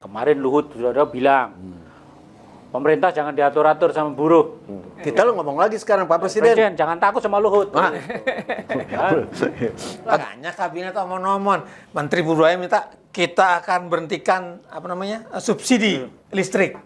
Kemarin Luhut sudah bilang, pemerintah jangan diatur-atur sama buruh. Kita lo ngomong lagi sekarang Pak Presiden. Jangan takut sama Luhut. Makanya kabinet omon-omon, Menteri Budaya minta kita akan berhentikan subsidi listrik.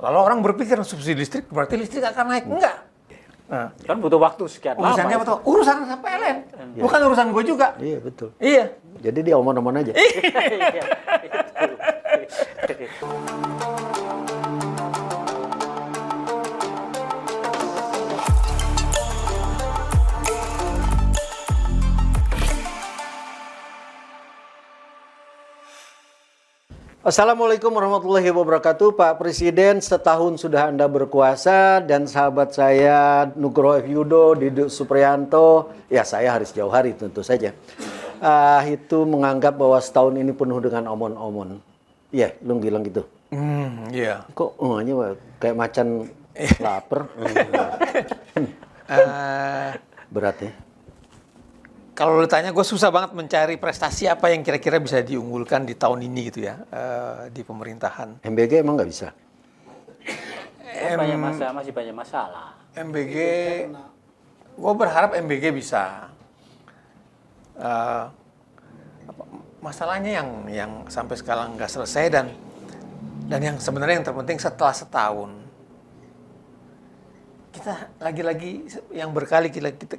Lalu orang berpikir subsidi listrik berarti listrik akan naik, enggak? Nah, kan butuh waktu sekian lama. Urusannya apa tuh? Urusan PLN, bukan urusan gue juga. Iya betul. Iya. Jadi dia omong-omong aja. Iya. Assalamualaikum warahmatullahi wabarakatuh. Pak Presiden, setahun sudah Anda berkuasa dan sahabat saya Nugroho F. Yudo, Diduk Supriyanto, ya saya Haris Jauhari tentu saja. Itu menganggap bahwa setahun ini penuh dengan omon-omon. Iya, lu bilang gitu. Iya. Kok kayak macan lapar. Berat ya. Kalau ditanya, gue susah banget mencari prestasi apa yang kira-kira bisa diunggulkan di tahun ini gitu ya, di pemerintahan. MBG emang nggak bisa? Masih banyak masalah. MBG, gue berharap MBG bisa. Masalahnya yang sampai sekarang nggak selesai dan yang sebenarnya yang terpenting setelah setahun. Kita lagi-lagi yang berkali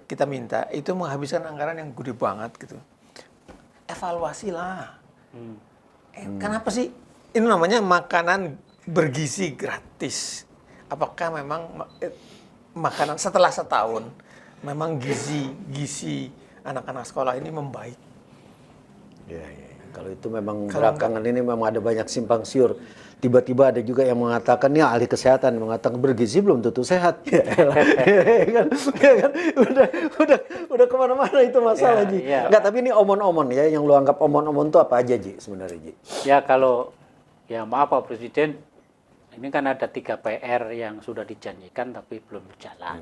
kita minta itu menghabiskan anggaran yang gede banget gitu. Evaluasi lah. Kenapa sih ini namanya makanan bergizi gratis? Apakah memang makanan setelah setahun memang gizi anak-anak sekolah ini membaik? Ya. Kalau itu memang belakangan ini memang ada banyak simpang siur. Tiba-tiba ada juga yang mengatakan, ya ahli kesehatan mengatakan bergizi belum tentu sehat. kan? Udah kemana-mana itu masalah, Ji. Enggak, tapi ini omon-omon ya, yang lu anggap omon-omon itu apa aja, Ji, sebenarnya, Ji? Ya maaf Pak Presiden, ini kan ada 3 PR yang sudah dijanjikan tapi belum berjalan.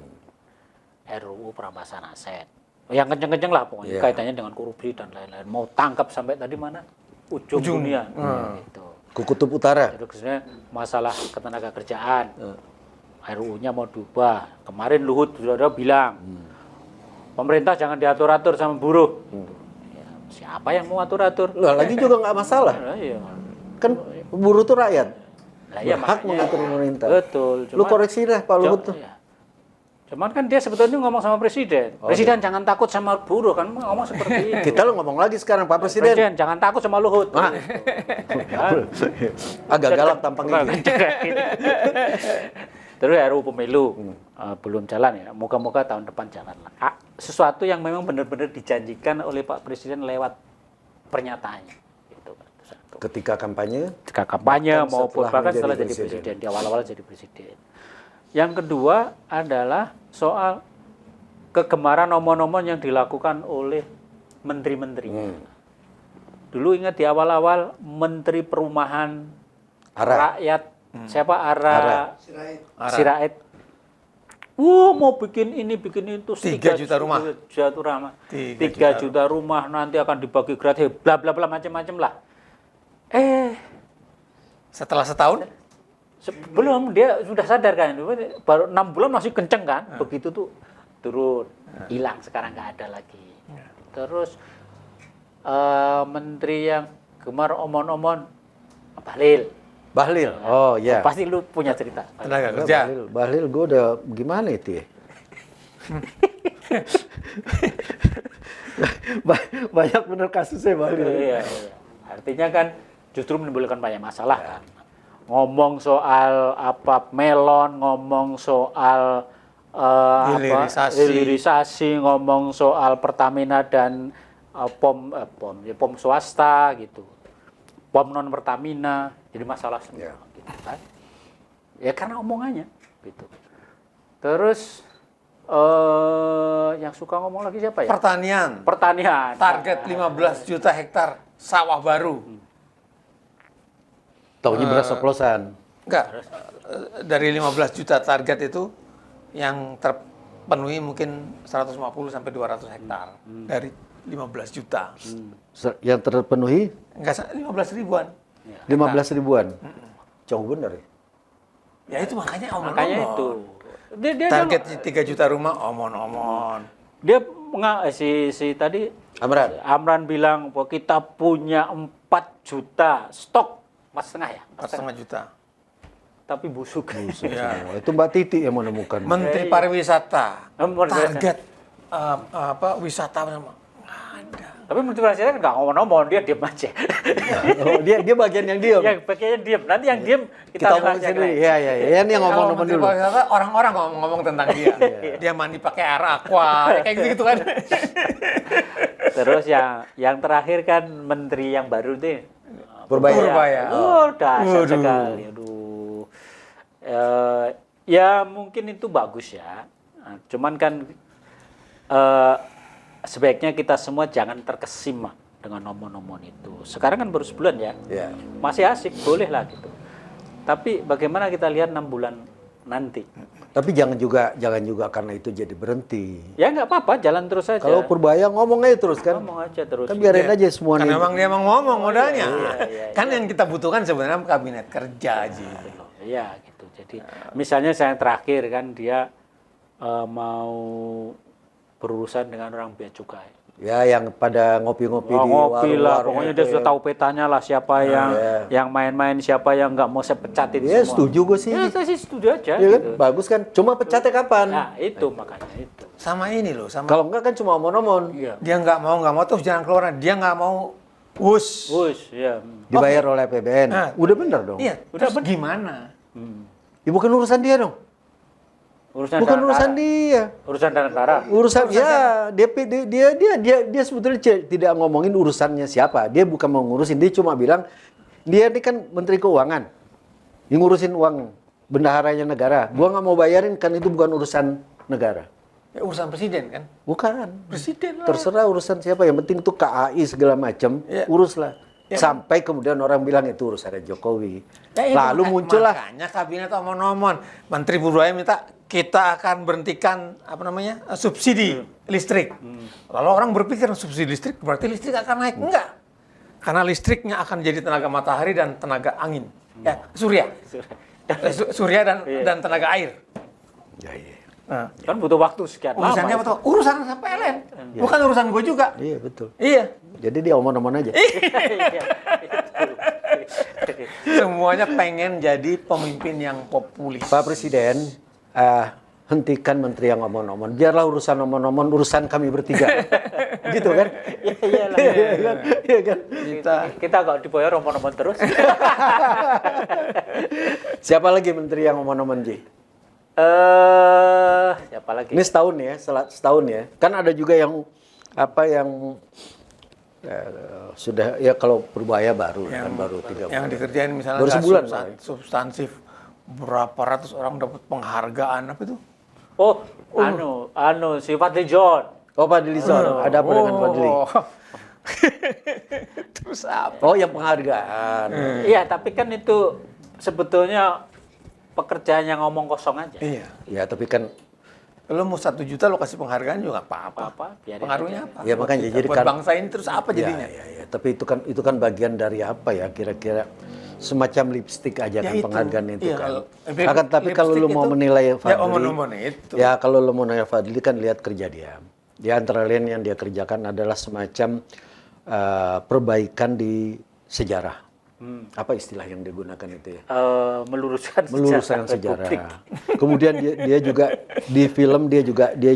RUU perampasan aset. Yang kenceng-kenceng lah pokoknya, kaitannya dengan korupsi dan lain-lain. Mau tangkap sampai tadi mana? Ujung dunia. Gitu. Kutub Utara. Terus masalah ketenaga kerjaan, RUU-nya mau diubah. Kemarin Luhut sudah bilang, pemerintah jangan diatur-atur sama buruh. Ya, siapa yang mau atur-atur? Lah lagi juga nggak masalah. Iya. Kan buruh itu rakyat. Ya, berhak mengatur pemerintah. Betul. Lu koreksi dah Pak Luhut tuh. Ya. Cuman kan dia sebetulnya ngomong sama Presiden. Presiden jangan takut sama buruh, kan ngomong seperti itu. Kita lu ngomong lagi sekarang Pak Presiden. Presiden jangan takut sama Luhut. Agak galak tampangnya. Terus RUU pemilu belum jalan ya. Moga-moga tahun depan jalan lah. Sesuatu yang memang benar-benar dijanjikan oleh Pak Presiden lewat pernyataannya. Itu satu. Ketika kampanye maupun bahkan setelah jadi presiden, di awal-awal jadi presiden. Yang kedua adalah soal kegemaran omon-omon yang dilakukan oleh menteri-menteri. Dulu ingat di awal-awal Menteri Perumahan Rakyat, siapa? Sirait. Mau bikin ini, bikin itu. 3 juta rumah. 3 juta rumah nanti akan dibagi gratis, bla bla bla macam-macam lah. Setelah setahun? Belum, dia sudah sadar kan, baru 6 bulan masih kenceng kan, begitu tuh turun, hilang, sekarang nggak ada lagi. Terus menteri yang gemar omon-omon, Bahlil. Oh ya. Pasti lu punya cerita. Tenaga kerja. Bahlil gue udah gimana itu ya? Banyak bener kasusnya Bahlil. Iya. Artinya kan justru menimbulkan banyak masalah kan. Ngomong soal melon, ngomong soal hilirisasi, ngomong soal Pertamina dan pom swasta gitu, pom non Pertamina, jadi masalah semua. Gitu, kan? Ya karena omongannya gitu. Terus yang suka ngomong lagi siapa ya? Pertanian. Target 15 juta hektar sawah baru. Taunya beras oplosan. Enggak. Dari 15 juta target itu yang terpenuhi mungkin 150 sampai 200 hektar dari 15 juta. Yang terpenuhi? Enggak, 15 ribuan. 15 ribuan. Jauh bener ya. Ya itu makanya omon-omon. Makanya itu. Dia Target 3 juta rumah omon-omon. Dia si tadi Amran bilang bahwa kita punya 4 juta stok 4,5 ya. 4,5 juta. Tapi busuk. Ya. Itu Mbak Titi yang menemukan. Menteri Pariwisata. Pariwisata. Target wisata nggak ada. Tapi Menteri Pariwisata nggak ngomong-ngomong, dia diam aja. Oh, dia bagian yang diem. Yang bagiannya diam. Nanti yang diam Kita ngomong sendiri. Iya. Ini yang ngomong-ngomong Menteri dulu. Pariwisata, orang-orang ngomong tentang dia. Dia mandi pakai air aqua, kayak gitu kan. Terus yang terakhir kan Menteri yang baru itu Purbaya. Oh, dahsyat sekali. Aduh. Ya mungkin itu bagus ya. Nah, cuman kan sebaiknya kita semua jangan terkesima dengan nomor-nomor itu. Sekarang kan baru sebulan ya. Ya. Masih asik, boleh lah gitu. Tapi bagaimana kita lihat 6 bulan nanti? Tapi jangan juga karena itu jadi berhenti. Ya nggak apa-apa, jalan terus aja. Kalau Purbaya ngomong aja terus kan. ngomong aja terus. Kan biarin aja semua Kan nih. memang dia ngomong modalnya. Iya. Kan yang kita butuhkan sebenarnya kabinet kerja aja. Iya gitu. Jadi misalnya saya terakhir kan dia mau berurusan dengan orang bea cukai. Ya yang pada ngopi-ngopi di Ngopi lah, warung-warung pokoknya itu dia sudah ya. tahu petanya lah siapa yang main-main, siapa yang nggak mau saya pecatin Ya semua. setuju gue sih. Ya saya sih setuju aja. Ya kan? Gitu. Bagus kan. Cuma pecatnya kapan? Nah itu makanya itu. Sama ini loh, sama Kalau enggak kan cuma omon-omon. Iya. dia nggak mau terus jangan keluar. Dia nggak mau us. Wush, ya. Dibayar oleh APBN. Nah. Udah bener dong. Iya, udah gimana? Ya bukan urusan dia dong. Urusan Bukan Danantara. urusan dia. Urusan Danantara. Urusan ya dia sebetulnya tidak ngomongin urusannya siapa. Dia bukan mau ngurusin, dia cuma bilang dia ini kan Menteri Keuangan. Yang ngurusin uang bendaharanya negara. Gua nggak mau bayarin kan itu bukan urusan negara. Ya, urusan presiden kan? Bukan. Presiden lah. Terserah urusan siapa, yang penting itu KAI segala macam, Ya. uruslah. Ya. Sampai kemudian orang bilang itu urusannya Jokowi. Ya, itu Lalu muncullah makanya kabinet omon-omon. Menteri Purbaya minta kita akan berhentikan subsidi listrik. Lalu orang berpikir subsidi listrik berarti listrik akan naik. Enggak. Karena listriknya akan jadi tenaga matahari dan tenaga angin. Ya, surya. Surya dan tenaga air. Ya, iya. Nah, Kan butuh waktu sekian urusannya lama. apa tuh? Urusan PLN. Bukan urusan gue juga. Iya betul. Iya. Jadi dia omon-omon aja. Semuanya pengen jadi pemimpin yang populis. Pak Presiden, hentikan menteri yang omon-omon. Biarlah urusan omon-omon, urusan kami bertiga. Gitu kan? Iya lah. Iya kan? Kita kok diboyor omong-omong terus. Siapa lagi menteri yang omon-omon, Ji? Siapa lagi? Ini setahun ya, setahun ya. Kan ada juga yang sudah ya kalau Purbaya baru kan baru 3 bulan. Yang dikerjain misalnya Baru nggak sebulan, substansif, berapa ratus orang dapat penghargaan apa itu? Oh, si Fadli John. Oh, Fadli Zon. Ada apa dengan Fadli? Terus apa? Oh, yang penghargaan. Iya, tapi kan itu sebetulnya pekerjaan yang ngomong kosong aja. Iya. Ya, tapi kan Lo mau 1 juta lo kasih penghargaan juga nggak apa-apa. Biarin Pengaruhnya aja. apa? Ya, makanya Buat kita, jadi buat kan- bangsa ini terus apa jadinya? Ya. Tapi itu kan bagian dari apa ya? Kira-kira semacam lipstik aja Ya kan itu. penghargaan itu Iya, kan. kalau- Tapi kalau lu lipstik mau itu, menilai ya Fadli, omon-omon itu. ya kalau lu mau menilai Fadli kan lihat kerja dia. Di antara lain yang dia kerjakan adalah semacam perbaikan di sejarah. Apa istilah yang digunakan itu ya? Meluruskan Sejarah. Republik. Kemudian dia juga di film dia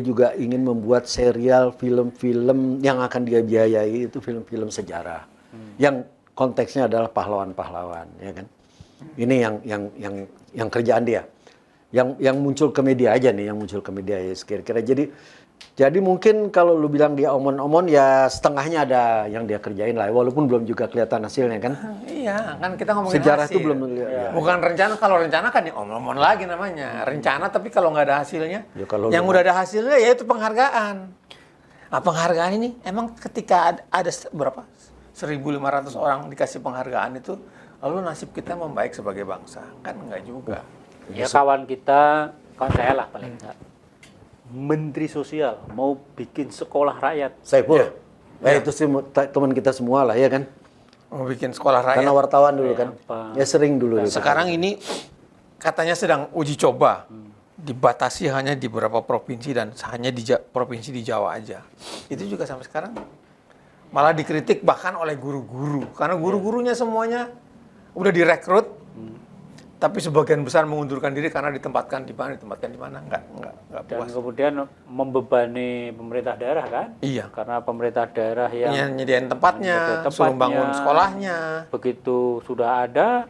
juga ingin membuat serial film-film yang akan dia biayai itu film-film sejarah. Yang konteksnya adalah pahlawan-pahlawan, ya kan? Ini yang kerjaan dia. Yang muncul ke media aja nih, yang muncul ke media ya kira-kira. Jadi mungkin kalau lu bilang dia omon-omon ya setengahnya ada yang dia kerjain lah, walaupun belum juga kelihatan hasilnya kan. Iya, kan kita ngomongin Sejarah hasil. tuh belum lihat. Ya. Bukan rencana, kalau rencana kan ya omong-omong lagi namanya. Rencana tapi kalau nggak ada hasilnya, Ya, kalau yang lu- udah ada hasilnya ya itu penghargaan. Nah, penghargaan ini emang ketika ada berapa? 1.500 orang dikasih penghargaan itu, lalu nasib kita membaik sebagai bangsa. Kan enggak juga. Ya kawan saya lah paling enggak. Menteri Sosial mau bikin sekolah rakyat. Saiful. Itu sih teman kita semua lah ya kan. Mau bikin sekolah rakyat. Karena wartawan dulu kan. apa? Ya sering dulu. gitu. Sekarang ini katanya sedang uji coba. Dibatasi hanya di beberapa provinsi dan hanya di provinsi di Jawa aja. Itu juga sampai sekarang malah dikritik bahkan oleh guru-guru. Karena guru-gurunya semuanya udah direkrut, tapi sebagian besar mengundurkan diri karena ditempatkan di mana, nggak Dan puas. kemudian membebani pemerintah daerah kan? Iya. Karena pemerintah daerah yang Nyediain tempatnya, Nyediain suruh tempatnya. bangun sekolahnya. begitu sudah ada,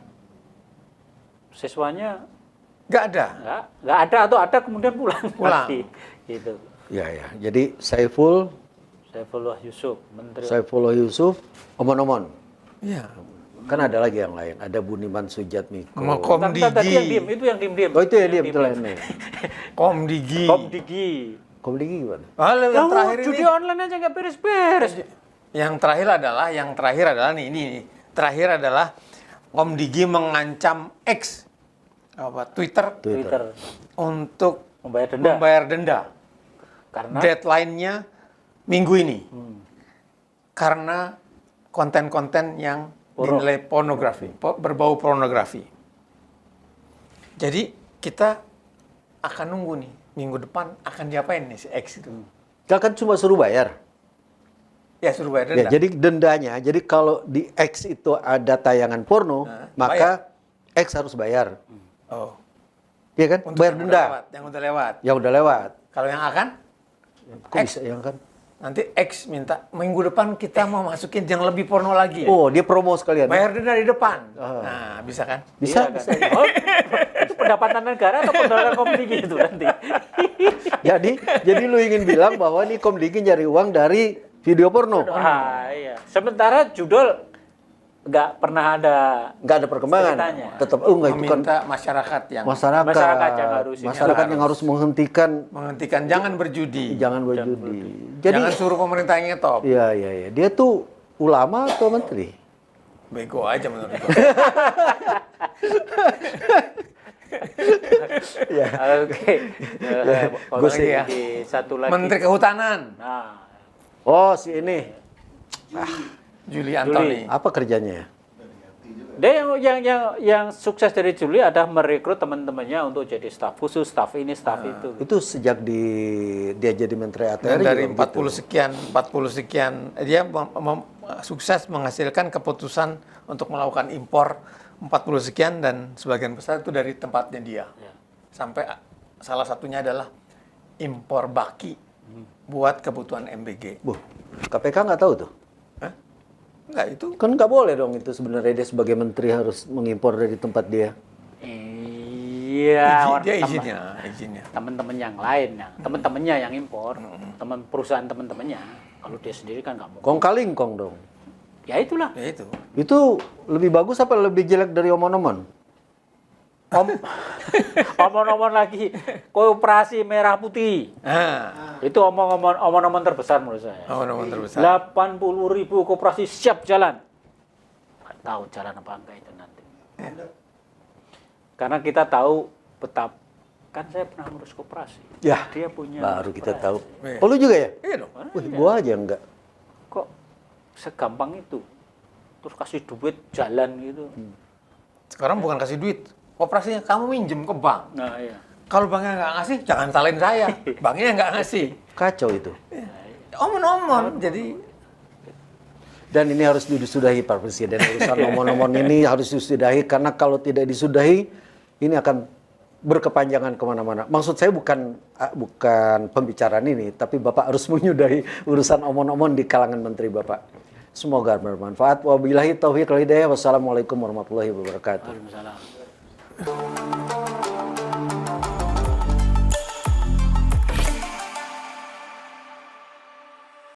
siswanya Nggak ada. nggak ada atau ada kemudian pulang. Pulang. lagi. Gitu. Ya. Jadi Saifullah Yusuf, Menteri. Saifullah Yusuf, omon-omon. Iya. Kan ada lagi yang lain. Ada Buniman Sujatmiko. Tadi yang diem, itu yang diem. Oh itu ya dia betul ini. Komdigi. Komdigi. Komdigi gimana? Yang terakhir Judi ini. online aja nggak beres-beres. Yang terakhir adalah ini. Terakhir adalah Komdigi mengancam Twitter untuk Membayar denda. Karena deadline-nya minggu ini. Karena konten-konten yang dinilai pornografi, berbau pornografi. Jadi kita akan nunggu nih, minggu depan akan diapain nih si X itu. Dia kan cuma suruh bayar. Ya suruh bayar Ya, denda. jadi dendanya, jadi kalau di X itu ada tayangan porno, maka X harus bayar. Oh. Iya kan? Untuk Bayar yang denda. udah lewat, yang udah lewat. Yang udah lewat. Kalau yang akan, Kok X. bisa yang kan? nanti X minta minggu depan kita mau masukin yang lebih porno lagi. Oh, dia promo sekalian. Bayar denda di depan. Nah, bisa kan? Bisa, Iya, bisa. kan? Oh, itu pendapatan negara atau pendapatan Komdigi itu nanti? Jadi lu ingin bilang bahwa ini Komdigi nyari uang dari video porno? Iya. Sementara judul nggak pernah ada Nggak ada perkembangan. Ceritanya. Tetap, enggak itu kan Meminta masyarakat yang Masyarakat yang harus ini, yang harus menghentikan menghentikan jangan berjudi. jangan berjudi. Jadi, Jangan suruh pemerintah ngetop. iya. Dia tuh ulama atau menteri? Bego aja menurut gua. Oke. Kalau Gue sih ya. di satu lagi. Menteri Kehutanan. Nah, Oh, si ini. Juli Antoni. Apa kerjanya ya? dia yang sukses dari Juli adalah merekrut teman-temannya untuk jadi staf khusus, staf ini, staf itu. Itu sejak dia jadi menteri ATR Dan dari juga begitu. 40 sekian dia sukses menghasilkan keputusan untuk melakukan impor 40 sekian dan sebagian besar itu dari tempatnya dia. Ya. Sampai salah satunya adalah impor baki buat kebutuhan MBG. Buh, KPK nggak tahu tuh. Hah? Enggak, itu Kan nggak boleh dong itu sebenarnya dia sebagai menteri harus mengimpor dari tempat dia. Iya, dia izinnya. teman-teman yang lain, teman-temannya yang impor, teman perusahaan teman-temannya. Kalau dia sendiri kan nggak mau. Kong kali kong dong. Ya itulah. Ya itu. Itu lebih bagus apa lebih jelek dari omon-omon? Omong-omong lagi, Koperasi Merah Putih. Itu omong-omong terbesar menurut saya. Nomor terbesar. 80.000 koperasi siap jalan. Nggak tahu jalan apa enggak itu nanti. Karena kita tahu betapa, kan saya pernah ngurus koperasi. Ya, Dia punya baru kita koperasi. tahu. Iya. Oh, lu juga ya? Iya dong. Wih, gua aja enggak. Kok segampang itu? Terus kasih duit jalan gitu. Sekarang bukan kasih duit. Operasinya kamu minjem ke bank. Nah, iya. Kalau banknya nggak ngasih, jangan salahin saya. Banknya nggak ngasih. Kacau itu. Omon-omon. Jadi Dan ini harus disudahi Pak Presiden. Urusan omon-omon ini harus disudahi karena kalau tidak disudahi ini akan berkepanjangan kemana-mana. Maksud saya bukan pembicaraan ini, tapi Bapak harus menyudahi urusan omon-omon di kalangan Menteri Bapak. Semoga bermanfaat. Wabillahi taufiq wal hidayah. Wassalamualaikum warahmatullahi wabarakatuh. Waalaikumsalam.